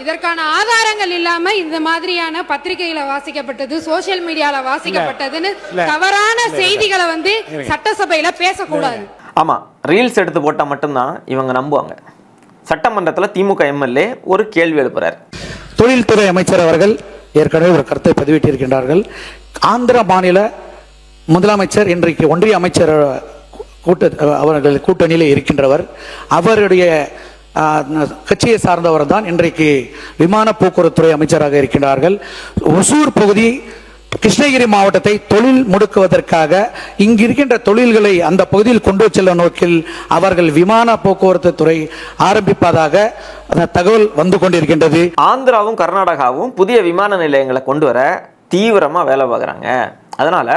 இதற்கான ஆதாரங்கள் இல்லாம இந்த மாதிரியான பத்திரிகையில வாசிக்கப்பட்டது, சோசியல் மீடியால வாசிக்கப்பட்டதுன்னு தவறான செய்திகளை சட்டசபையில பேசக்கூடாது. ஆமா, ரீல்ஸ் எடுத்து போட்டா மட்டும்தான் இவங்க நம்புவாங்க. சட்டமன்றத்தில் திமுக எம்எல்ஏ ஒரு கேள்வி எழுப்புறார். தொழில்துறை அமைச்சர் அவர்கள் ஏற்கனவே ஒரு கருத்தை பதிவிட்டிருக்கின்றார்கள். ஆந்திர மாநில முதலமைச்சர் இன்றைக்கு ஒன்றிய அமைச்சர் அவர்கள் கூட்டணியில் இருக்கின்றவர். அவருடைய கட்சியை சார்ந்தவர் தான் இன்றைக்கு விமான போக்குவரத்துறை அமைச்சராக இருக்கின்றார்கள். ஒசூர் பகுதி கிருஷ்ணகிரி மாவட்டத்தை தொழில் முடுக்குவதற்காக இங்கு இருக்கின்ற தொழில்களை அந்த பகுதியில் கொண்டு செல்ல நோக்கில் அவர்கள் விமான போக்குவரத்து துறை ஆரம்பிப்பதாக தகவல் வந்து கொண்டிருக்கின்றது. ஆந்திராவும் கர்நாடகாவும் புதிய விமான நிலையங்களை கொண்டு வர தீவிரமாக வேலை பார்க்குறாங்க. அதனால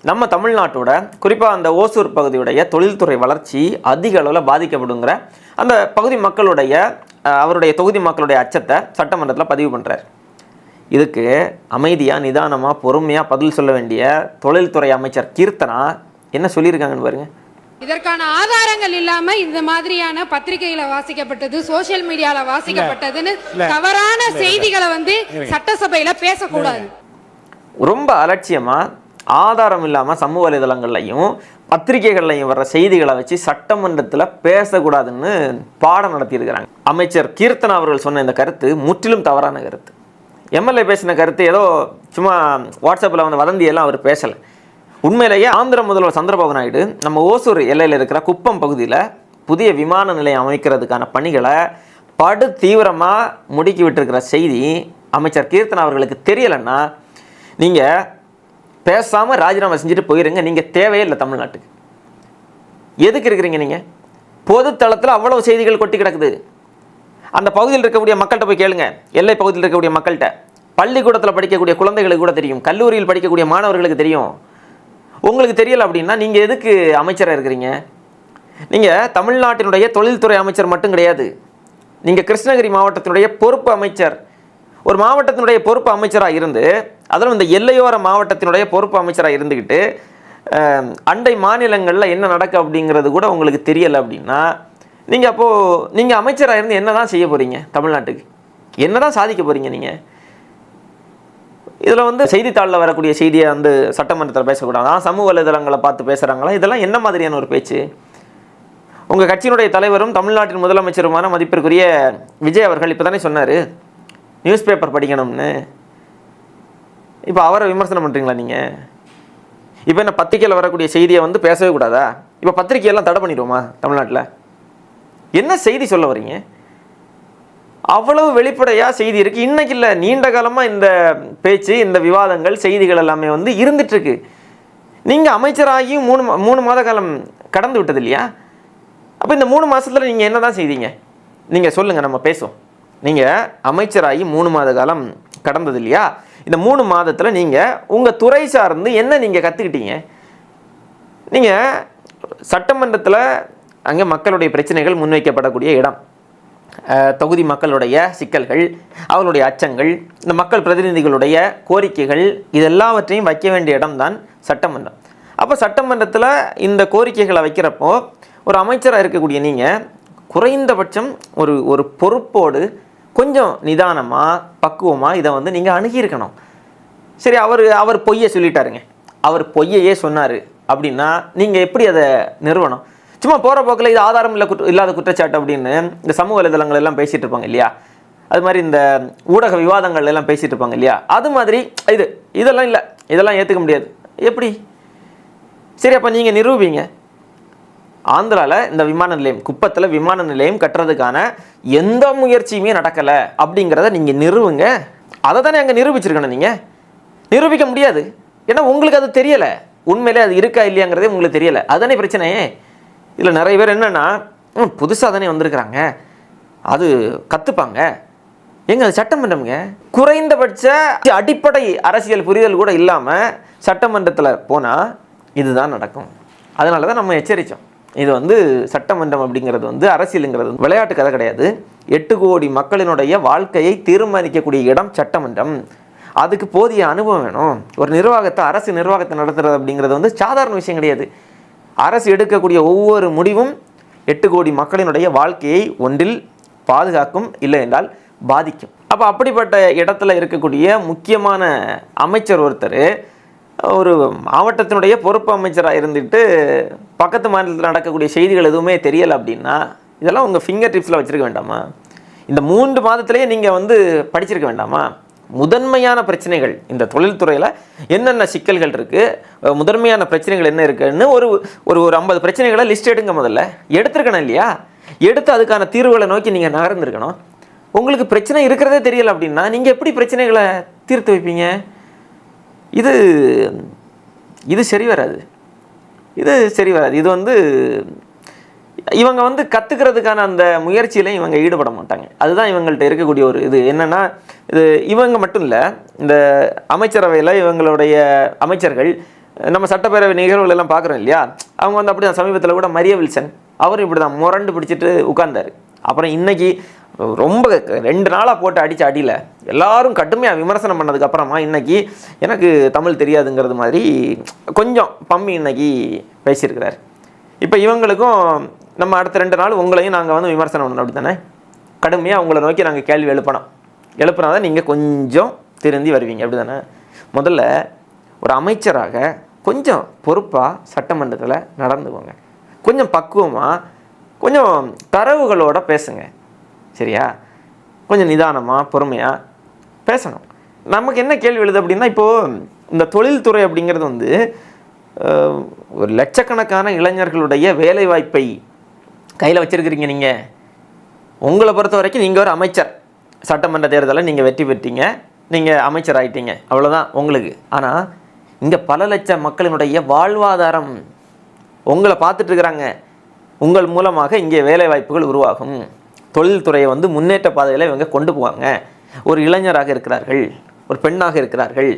நம்ம தமிழ்நாட்டோட குறிப்பாக அந்த ஓசூர் பகுதியுடைய தொழில்துறை வளர்ச்சி அதிக அளவில் பாதிக்கப்படுங்கிற அந்த பகுதி மக்களுடைய அவருடைய தொகுதி மக்களுடைய அச்சத்தை சட்டமன்றத்தில் பதிவு பண்ணுறார். இதுக்கு அமைதியாக நிதானமாக பொறுமையாக பதில் சொல்ல வேண்டிய தொழில்துறை அமைச்சர் கீர்த்தனா என்ன சொல்லியிருக்காங்கன்னு பாருங்க. இதற்கான ஆதாரங்கள் இல்லாம இந்த மாதிரியான பத்திரிகையில வாசிக்கப்பட்டது, சோசியல் மீடியால வாசிக்கப்பட்டதுன்னு தவறான செய்திகளை சட்டசபையில பேசக்கூடாது. ரொம்ப அலட்சியமா ஆதாரம் இல்லாம சமூக வலைதளங்கள்லையும் பத்திரிகைகள்லையும் வர்ற செய்திகளை வச்சு சட்டமன்றத்தில் பேசக்கூடாதுன்னு பாடம் நடத்தியிருக்கிறாங்க. அமைச்சர் கீர்த்தனா அவர்கள் சொன்ன இந்த கருத்து முற்றிலும் தவறான கருத்து. எம்எல்ஏ பேசின கருத்து ஏதோ சும்மா வாட்ஸ்அப்பில் வதந்தியெல்லாம் அவர் பேசலை. உண்மையிலேயே ஆந்திர முதல்வர் சந்திரபாபு நாயுடு நம்ம ஓசூர் எல்லையில் இருக்கிற குப்பம் பகுதியில் புதிய விமான நிலையம் அமைக்கிறதுக்கான பணிகளை படு தீவிரமாக முடுக்கி விட்டுருக்கிற செய்தி அமைச்சர் கீர்த்தனா அவர்களுக்கு தெரியலைன்னா நீங்கள் பேசாமல் ராஜினாமா செஞ்சுட்டு போயிருங்க. நீங்கள் தேவையே இல்லை தமிழ்நாட்டுக்கு. எதுக்கு இருக்கிறீங்க நீங்கள்? பொதுத்தளத்தில் அவ்வளவு செய்திகள் கொட்டி கிடக்குது. அந்த பகுதியில் இருக்கக்கூடிய மக்கள்கிட்ட போய் கேளுங்க. எல்லை பகுதியில் இருக்கக்கூடிய மக்கள்கிட்ட, பள்ளிக்கூடத்தில் படிக்கக்கூடிய குழந்தைகளுக்கு கூட தெரியும், கல்லூரியில் படிக்கக்கூடிய மாணவர்களுக்கு தெரியும். உங்களுக்கு தெரியலை அப்படின்னா நீங்கள் எதுக்கு அமைச்சராக இருக்கிறீங்க? நீங்கள் தமிழ்நாட்டினுடைய தொழில்துறை அமைச்சர் மட்டும் கிடையாது, நீங்கள் கிருஷ்ணகிரி மாவட்டத்தினுடைய பொறுப்பு அமைச்சர். ஒரு மாவட்டத்தினுடைய பொறுப்பு அமைச்சராக இருந்து, அதிலும் இந்த எல்லையோர மாவட்டத்தினுடைய பொறுப்பு அமைச்சராக இருந்துக்கிட்டு அண்டை மாநிலங்களில் என்ன நடக்கு அப்படிங்கிறது கூட உங்களுக்கு தெரியலை அப்படின்னா நீங்கள் அமைச்சராக இருந்து என்ன தான் செய்ய போகிறீங்க? தமிழ்நாட்டுக்கு என்ன தான் சாதிக்க போகிறீங்க? நீங்கள் இதில் செய்தித்தாளில் வரக்கூடிய செய்தியை சட்டமன்றத்தில் பேசக்கூடாது, சமூக வலைதளங்களை பார்த்து பேசுகிறாங்களா? இதெல்லாம் என்ன மாதிரியான ஒரு பேச்சு? உங்கள் கட்சியினுடைய தலைவரும் தமிழ்நாட்டின் முதலமைச்சருமான மதிப்பிற்குரிய விஜய் அவர்கள் இப்போ தானே சொன்னார் நியூஸ் பேப்பர் படிக்கணும்னு. இப்போ அவரை விமர்சனம் பண்ணுறீங்களா நீங்கள்? இப்போ என்ன பத்திரிகையில் வரக்கூடிய செய்தியை பேசவே கூடாதா? இப்போ பத்திரிகையெல்லாம் தடை பண்ணிடுவோமா தமிழ்நாட்டில்? என்ன செய்தி சொல்ல வரீங்க? அவ்வளவு வெளிப்படையாக செய்தி இருக்குது. இன்றைக்கி இல்லை, நீண்ட காலமாக இந்த பேச்சு, இந்த விவாதங்கள், செய்திகள் எல்லாமே இருந்துகிட்ருக்கு. நீங்கள் அமைச்சராகி மூணு மாத காலம் கடந்து விட்டது இல்லையா? அப்போ இந்த 3 மாதத்தில் நீங்கள் என்ன தான் செய்தீங்க? நீங்கள் சொல்லுங்கள், நம்ம பேசுவோம். நீங்கள் அமைச்சராகி 3 மாத காலம் கடந்தது இல்லையா? இந்த 3 மாதத்தில் நீங்கள் உங்கள் துறை சார்ந்து என்ன நீங்கள் கற்றுக்கிட்டீங்க? நீங்கள் சட்டமன்றத்தில் அங்கே மக்களுடைய பிரச்சனைகள் முன்வைக்கப்படக்கூடிய இடம், தொகுதி மக்களுடைய சிக்கல்கள், அவர்களுடைய அச்சங்கள், இந்த மக்கள் பிரதிநிதிகளுடைய கோரிக்கைகள், இதெல்லாவற்றையும் வைக்க வேண்டிய இடம்தான் சட்டமன்றம். அப்போ சட்டமன்றத்தில் இந்த கோரிக்கைகளை வைக்கிறப்போ ஒரு அமைச்சராக இருக்கக்கூடிய நீங்கள் குறைந்தபட்சம் ஒரு பொறுப்போடு கொஞ்சம் நிதானமாக பக்குவமாக இதை நீங்கள் அணுகியிருக்கணும். சரி, அவர் பொய்யை சொல்லிட்டாருங்க, அவர் பொய்யையே சொன்னார் அப்படின்னா நீங்கள் எப்படி அதை நிறுவனம்? சும்மா போகிற போக்கில் இது ஆதாரம் இல்லாத குற்றச்சாட்டு அப்படின்னு இந்த சமூக வலைதளங்கள் எல்லாம் பேசிகிட்டு இருப்பாங்க இல்லையா? அது மாதிரி இந்த ஊடக விவாதங்கள் எல்லாம் பேசிகிட்டு இருப்பாங்க இல்லையா? அது மாதிரி இதெல்லாம் இல்லை, இதெல்லாம் ஏற்றுக்க முடியாது. எப்படி? சரி, அப்போ நீங்கள் நிரூபிங்க. ஆந்திராவில் இந்த விமான நிலையம், குப்பத்தில் விமான நிலையம் கட்டுறதுக்கான எந்த முயற்சியுமே நடக்கலை அப்படிங்கிறத நீங்கள் நிறுவுங்க. அதை தானே அங்கே நிரூபிச்சிருக்கணும். நீங்கள் நிரூபிக்க முடியாது, ஏன்னா உங்களுக்கு அது தெரியலை. உண்மையிலே அது இருக்கா இல்லையாங்கிறதே உங்களுக்கு தெரியலை. அதுதானே பிரச்சனையே. இதில் நிறைய பேர் என்னென்னா, புதுசாக தானே வந்திருக்கிறாங்க, அது கற்றுப்பாங்க. எங்க அது சட்டமன்றம்ங்க. குறைந்தபட்ச அடிப்படை அரசியல் புரிதல் கூட இல்லாமல் சட்டமன்றத்தில் போனால் இதுதான் நடக்கும். அதனால தான் நம்ம எச்சரித்தோம். இது சட்டமன்றம் அப்படிங்கிறது அரசியலுங்கிறது விளையாட்டு கதை கிடையாது. 8 கோடி மக்களினுடைய வாழ்க்கையை தீர்மானிக்கக்கூடிய இடம் சட்டமன்றம். அதுக்கு போதிய அனுபவம் வேணும். ஒரு நிர்வாகத்தை, அரசு நிர்வாகத்தை நடத்துறது அப்படிங்கிறது சாதாரண விஷயம் கிடையாது. அரசு எடுக்கக்கூடிய ஒவ்வொரு முடிவும் 8 கோடி மக்களினுடைய வாழ்க்கையை ஒன்றில் பாதுகாக்கும், இல்லை என்றால் பாதிக்கும். அப்போ அப்படிப்பட்ட இடத்துல இருக்கக்கூடிய முக்கியமான அமைச்சர் ஒருத்தர் ஒரு மாவட்டத்தினுடைய பொறுப்பு அமைச்சராக இருந்துட்டு பக்கத்து மாநிலத்தில் நடக்கக்கூடிய செய்திகள் எதுவுமே தெரியலை அப்படின்னா இதெல்லாம் உங்கள் ஃபிங்கர் டிப்ஸில் வச்சுருக்க வேண்டாமா? இந்த 3 மாதத்திலேயே நீங்கள் வந்து படிச்சிருக்க வேண்டாமா? முதன்மையான பிரச்சனைகள் இந்த தொழில்துறையில் என்னென்ன சிக்கல்கள் இருக்குது, முதன்மையான பிரச்சனைகள் என்ன இருக்குன்னு ஒரு ஒரு 50 பிரச்சனைகளை லிஸ்ட் எடுங்க. முதல்ல எடுத்துருக்கணும் இல்லையா? எடுத்து அதுக்கான தீர்வுகளை நோக்கி நீங்கள் நகர்ந்துருக்கணும். உங்களுக்கு பிரச்சனை இருக்கிறதே தெரியலை அப்படின்னா நீங்கள் எப்படி பிரச்சனைகளை தீர்த்து வைப்பீங்க? இது சரி வராது. இது வந்து இவங்க வந்து கற்றுக்கிறதுக்கான அந்த முயற்சியில இவங்க ஈடுபட மாட்டாங்க. அதுதான் இவங்கள்ட்ட இருக்கக்கூடிய ஒரு இது என்னென்னா, இது இவங்க மட்டும் இல்லை, இந்த அமைச்சரவையில் இவங்களுடைய அமைச்சர்கள் நம்ம சட்டப்பேரவை நிகழ்வுகள் எல்லாம் பார்க்குறோம் இல்லையா? அவங்க வந்து அப்படி தான் சமீபத்தில் கூட மரிய வில்சன் அவரும் இப்படி தான் முரண்டு பிடிச்சிட்டு உட்கார்ந்தார். அப்புறம் இன்னைக்கு ரொம்ப 2 நாளாக போட்டு அடித்த அடியில் எல்லாரும் கடுமையாக விமர்சனம் பண்ணதுக்கப்புறமா இன்னைக்கு எனக்கு தமிழ் தெரியாதுங்கிறது மாதிரி கொஞ்சம் பம்மி இன்னைக்கு பேசியிருக்கிறார். இப்போ இவங்களுக்கும் நம்ம அடுத்த 2 நாள் உங்களையும் நாங்கள் வந்து விமர்சனம் பண்ணணும் அப்படி தானே? கடுமையாக உங்களை நோக்கி நாங்கள் கேள்வி எழுப்பினா தான் நீங்கள் கொஞ்சம் திருந்தி வருவீங்க அப்படி தானே? முதல்ல ஒரு அமைச்சராக கொஞ்சம் பொறுப்பாக சட்டமன்றத்தில் நடந்துக்கோங்க. கொஞ்சம் பக்குவமாக கொஞ்சம் தரவுகளோட பேசுங்க. சரியா? கொஞ்சம் நிதானமாக பொறுமையாக பேசணும். நமக்கு என்ன கேள்வி எழுது அப்படின்னா, இப்போது இந்த தொழில்துறை அப்படிங்கிறது வந்து ஒரு லட்சக்கணக்கான இளைஞர்களுடைய வேலை வாய்ப்பை கையில் வச்சுருக்கிறீங்க. நீங்கள் உங்களை பொறுத்த வரைக்கும் நீங்கள் ஒரு அமைச்சர், சட்டமன்ற தேர்தலில் நீங்கள் வெற்றி பெற்றீங்க, நீங்கள் அமைச்சர் ஆகிட்டீங்க, அவ்வளோதான் உங்களுக்கு. ஆனால் இங்கே பல லட்சம் மக்களினுடைய வாழ்வாதாரம் உங்களை பார்த்துட்டு இருக்கிறாங்க. உங்கள் மூலமாக இங்கே வேலை வாய்ப்புகள் உருவாகும். தொழில்துறையை வந்து முன்னேற்ற பாதையில் இவங்க கொண்டு போவாங்க. ஒரு இளைஞராக இருக்கிறார்கள், ஒரு பெண்ணாக இருக்கிறார்கள்,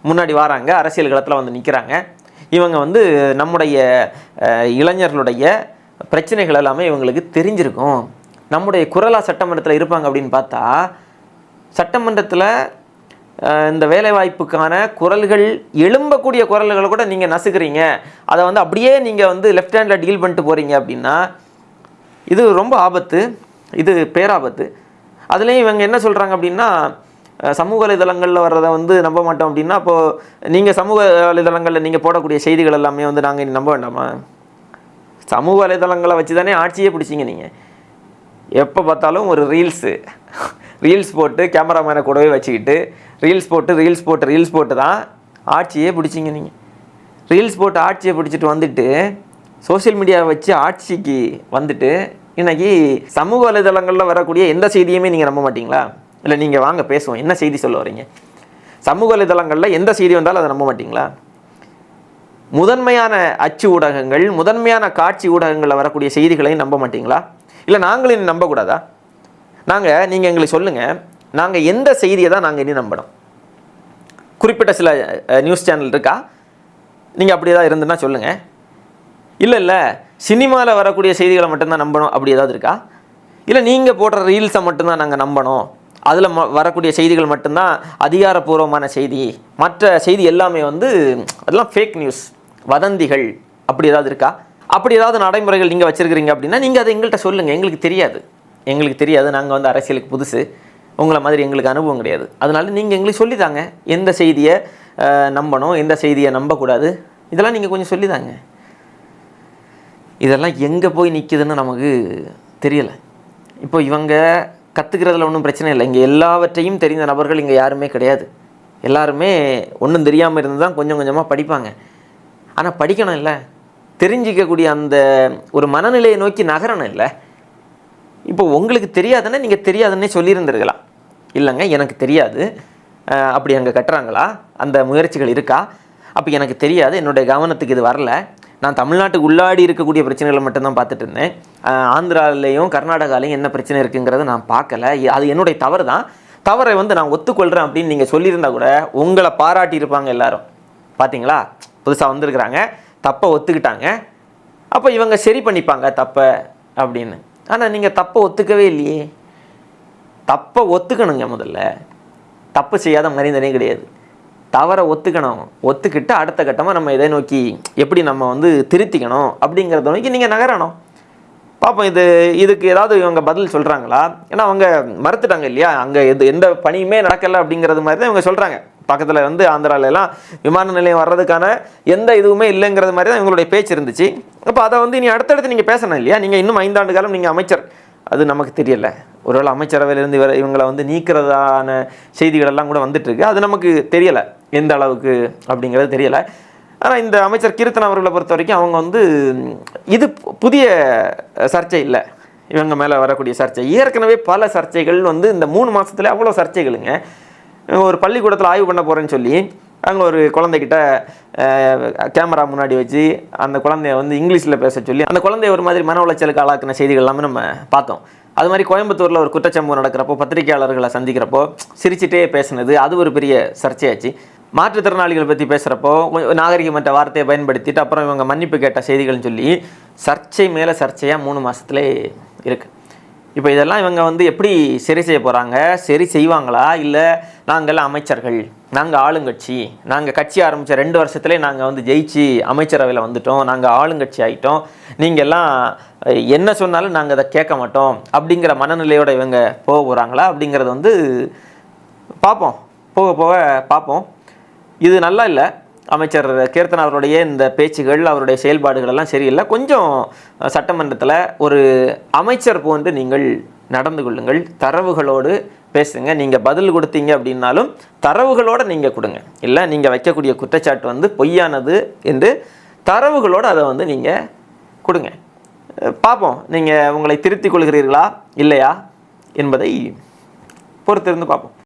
முன்னாடி வராங்க, அரசியல் களத்தில் வந்து நிற்கிறாங்க. இவங்க வந்து நம்முடைய இளைஞர்களுடைய பிரச்சனைகள் எல்லாமே இவங்களுக்கு தெரிஞ்சிருக்கும். நம்முடைய குரலா சட்டமன்றத்தில் இருப்பாங்க அப்படின்னு பார்த்தா, சட்டமன்றத்தில் இந்த வேலைவாய்ப்புக்கான குரல்கள் எழும்பக்கூடிய குரல்களை கூட நீங்கள் நசுக்கிறீங்க. அதை வந்து அப்படியே நீங்கள் வந்து லெஃப்ட் ஹேண்டில் டீல் பண்ணிட்டு போகிறீங்க அப்படின்னா இது ரொம்ப ஆபத்து, இது பேராபத்து. அதுலேயும் இவங்க என்ன சொல்கிறாங்க அப்படின்னா, சமூக வலைதளங்களில் வர்றதை வந்து நம்ப மாட்டோம் அப்படின்னா, அப்போது நீங்கள் சமூக வலைதளங்களில் நீங்கள் போடக்கூடிய செய்திகள் எல்லாமே வந்து நாங்கள் நம்ப வேண்டாமா? சமூக வலைதளங்களை வச்சு தானே ஆட்சியே பிடிச்சிங்க. நீங்கள் எப்போ பார்த்தாலும் ஒரு ரீல்ஸ் போட்டு கேமராமேனை கூடவே வச்சுக்கிட்டு ரீல்ஸ் போட்டு தான் ஆட்சியே பிடிச்சிங்க. நீங்கள் ரீல்ஸ் போட்டு ஆட்சியை பிடிச்சிட்டு வந்துட்டு சோசியல் மீடியாவை வச்சு ஆட்சிக்கு வந்துட்டு இன்றைக்கி சமூக வலைதளங்களில் வரக்கூடிய எந்த செய்தியுமே நீங்கள் நம்ப மாட்டிங்களா? இல்லை நீங்கள் வாங்க பேசுவோம், என்ன செய்தி சொல்ல வரீங்க? சமூக வலைதளங்களில் எந்த செய்தி வந்தாலும் அதை நம்ப மாட்டிங்களா? முதன்மையான அச்சு ஊடகங்கள், முதன்மையான காட்சி ஊடகங்களில் வரக்கூடிய செய்திகளையும் நம்ப மாட்டிங்களா? இல்லை நாங்களும் நம்பக்கூடாதா? நீங்கள் எங்களுக்கு சொல்லுங்கள், நாங்கள் எந்த செய்தியை தான் நாங்கள் இனி நம்பணும்? குறிப்பிட்ட சில நியூஸ் சேனல் இருக்கா? நீங்கள் அப்படி ஏதாவது இருந்துன்னா சொல்லுங்கள். இல்லை சினிமாவில் வரக்கூடிய செய்திகளை மட்டும்தான் நம்பணும் அப்படி ஏதாவது இருக்கா? இல்லை நீங்கள் போடுற ரீல்ஸை மட்டும்தான் நாங்கள் நம்பணும், அதில் வரக்கூடிய செய்திகள் மட்டும்தான் அதிகாரப்பூர்வமான செய்தி, மற்ற செய்தி எல்லாமே வந்து அதெல்லாம் ஃபேக் நியூஸ், வதந்திகள், அப்படி ஏதாவது இருக்கா? அப்படி ஏதாவது நடைமுறைகள் நீங்கள் வச்சுருக்கிறீங்க அப்படின்னா நீங்கள் அதை எங்கள்கிட்ட சொல்லுங்கள். எங்களுக்கு தெரியாது, நாங்கள் வந்து அரசியலுக்கு புதுசு, உங்களை மாதிரி எங்களுக்கு அனுபவம் கிடையாது. அதனால நீங்கள் எங்களுக்கு சொல்லித்தாங்க, எந்த செய்தியை நம்பணும், எந்த செய்தியை நம்பக்கூடாது, இதெல்லாம் நீங்கள் கொஞ்சம் சொல்லித்தாங்க. இதெல்லாம் எங்கே போய் நிற்குதுன்னு நமக்கு தெரியலை. இப்போ இவங்க கற்றுக்கிறதுல ஒன்றும் பிரச்சனை இல்லை. இங்கே எல்லாவற்றையும் தெரிந்த நபர்கள் இங்கே யாருமே கிடையாது. எல்லாருமே ஒன்றும் தெரியாமல் இருந்து தான் கொஞ்சம் கொஞ்சமாக படிப்பாங்க. ஆனால் படிக்கணும் இல்லை, தெரிஞ்சிக்கக்கூடிய அந்த ஒரு மனநிலையை நோக்கி நகரணும் இல்லை. இப்போ உங்களுக்கு தெரியாதுன்னா நீங்கள் தெரியாதுன்னே சொல்லியிருந்துருக்கலாம். இல்லைங்க எனக்கு தெரியாது, அப்படி அங்கே கட்டுறாங்களா, அந்த முயற்சிகள் இருக்கா, அப்போ எனக்கு தெரியாது, என்னுடைய கவனத்துக்கு இது வரல, நான் தமிழ்நாட்டுக்கு உள்ளாடி இருக்கக்கூடிய பிரச்சனைகளை மட்டும்தான் பார்த்துட்டு இருந்தேன், ஆந்திராலையும் கர்நாடகாலையும் என்ன பிரச்சனை இருக்குங்கிறத நான் பார்க்கல, அது என்னுடைய தவறு தான், தவறை வந்து நான் ஒத்துக்கொள்கிறேன் அப்படின்னு நீங்கள் சொல்லியிருந்தா கூட உங்களை பாராட்டி இருப்பாங்க எல்லாரும். பார்த்தீங்களா, புதுசாக வந்திருக்கிறாங்க, தப்பை ஒத்துக்கிட்டாங்க, அப்போ இவங்க சரி பண்ணிப்பாங்க தப்பை அப்படின்னு. ஆனால் நீங்கள் தப்பை ஒத்துக்கவே இல்லையே. தப்பை ஒத்துக்கணுங்க. முதல்ல தப்பு செய்யாத மனிதனே கிடையாது. தவறை ஒத்துக்கணும், ஒத்துக்கிட்டு அடுத்த கட்டமாக நம்ம இதை நோக்கி எப்படி நம்ம வந்து திருத்திக்கணும் அப்படிங்கிறத நோக்கி நீங்கள் நகரணும். பார்ப்போம் இதுக்கு ஏதாவது இவங்க பதில் சொல்கிறாங்களா. ஏன்னா அவங்க மறுத்துட்டாங்க இல்லையா, அங்கே எந்த பணியுமே நடக்கலை அப்படிங்கிறது மாதிரி தான் இவங்க சொல்கிறாங்க. பக்கத்தில் வந்து ஆந்திராவிலலாம் விமான நிலையம் வர்றதுக்கான எந்த இதுவுமே இல்லைங்கிறது மாதிரி தான் இவங்களுடைய பேச்சு இருந்துச்சு. அப்போ அதை வந்து நீ அடுத்தடுத்து நீங்கள் பேசணும் இல்லையா. நீங்கள் இன்னும் 5 ஆண்டு காலம் நீங்கள் அமைச்சர், அது நமக்கு தெரியலை. ஒருவேளை அமைச்சரவையிலேருந்து இவங்களை வந்து நீக்கிறதான செய்திகளெல்லாம் கூட வந்துட்டுருக்கு. அது நமக்கு தெரியலை எந்த அளவுக்கு அப்படிங்கிறது தெரியலை. ஆனால் இந்த அமைச்சர் கீர்த்தனா அவர்களை பொறுத்த வரைக்கும் அவங்க வந்து இது புதிய சர்ச்சை இல்லை, இவங்க மேலே வரக்கூடிய சர்ச்சை. ஏற்கனவே பல சர்ச்சைகள் வந்து இந்த 3 மாதத்துல அவ்வளோ சர்ச்சைகளுங்க. ஒரு பள்ளிக்கூடத்தில் ஆய்வு பண்ண போகிறேன்னு சொல்லி அங்கே ஒரு குழந்தைகிட்ட கேமரா முன்னாடி வச்சு அந்த குழந்தைய வந்து இங்கிலீஷில் பேச சொல்லி அந்த குழந்தைய ஒரு மாதிரி மன உளைச்சலுக்கு ஆளாக்குன செய்திகள் எல்லாமே நம்ம பார்த்தோம். அது மாதிரி கோயம்புத்தூரில் ஒரு குற்றச்சம்பவம் நடக்கிறப்போ பத்திரிகையாளர்களை சந்திக்கிறப்போ சிரிச்சிட்டே பேசுனது அது ஒரு பெரிய சர்ச்சையாச்சு. மாற்றுத்திறனாளிகள் பற்றி பேசுகிறப்போ நாகரிகமற்ற வார்த்தையை பயன்படுத்திட்டு அப்புறம் இவங்க மன்னிப்பு கேட்ட செய்திகள்னு சொல்லி சர்ச்சை மேலே சர்ச்சையாக 3 மாதத்துல இருக்குது. இப்போ இதெல்லாம் இவங்க வந்து எப்படி சரி செய்ய போகிறாங்க, சரி செய்வாங்களா, இல்லை நாங்கள்லாம் அமைச்சர்கள், நாங்கள் ஆளுங்கட்சி, நாங்கள் கட்சி ஆரம்பித்த 2 வருஷத்துலேயே நாங்கள் வந்து ஜெயிச்சு அமைச்சரவையில் வந்துட்டோம், நாங்கள் ஆளுங்கட்சி ஆகிட்டோம், நீங்கள் எல்லாம் என்ன சொன்னாலும் நாங்கள் அதை கேட்க மாட்டோம் அப்படிங்கிற மனநிலையோடு இவங்க போக போகிறாங்களா அப்படிங்கிறது வந்து பார்ப்போம், போக போக பார்ப்போம். இது நல்லா இல்லை. அமைச்சர் கீர்த்தனா அவருடைய இந்த பேச்சுகள், அவருடைய செயல்பாடுகள் எல்லாம் சரியில்லை. கொஞ்சம் சட்டமன்றத்தில் ஒரு அமைச்சர் போன்று நீங்கள் நடந்து கொள்ளுங்கள், தரவுகளோடு பேசுங்க. நீங்கள் பதில் கொடுத்தீங்க அப்படின்னாலும் தரவுகளோடு நீங்கள் கொடுங்க. இல்லை நீங்கள் வைக்கக்கூடிய குற்றச்சாட்டு வந்து பொய்யானது என்று தரவுகளோடு அதை வந்து நீங்கள் கொடுங்க. பார்ப்போம் நீங்கள் உங்களை திருத்திக் கொள்கிறீர்களா இல்லையா என்பதை பொறுத்திருந்து பார்ப்போம்.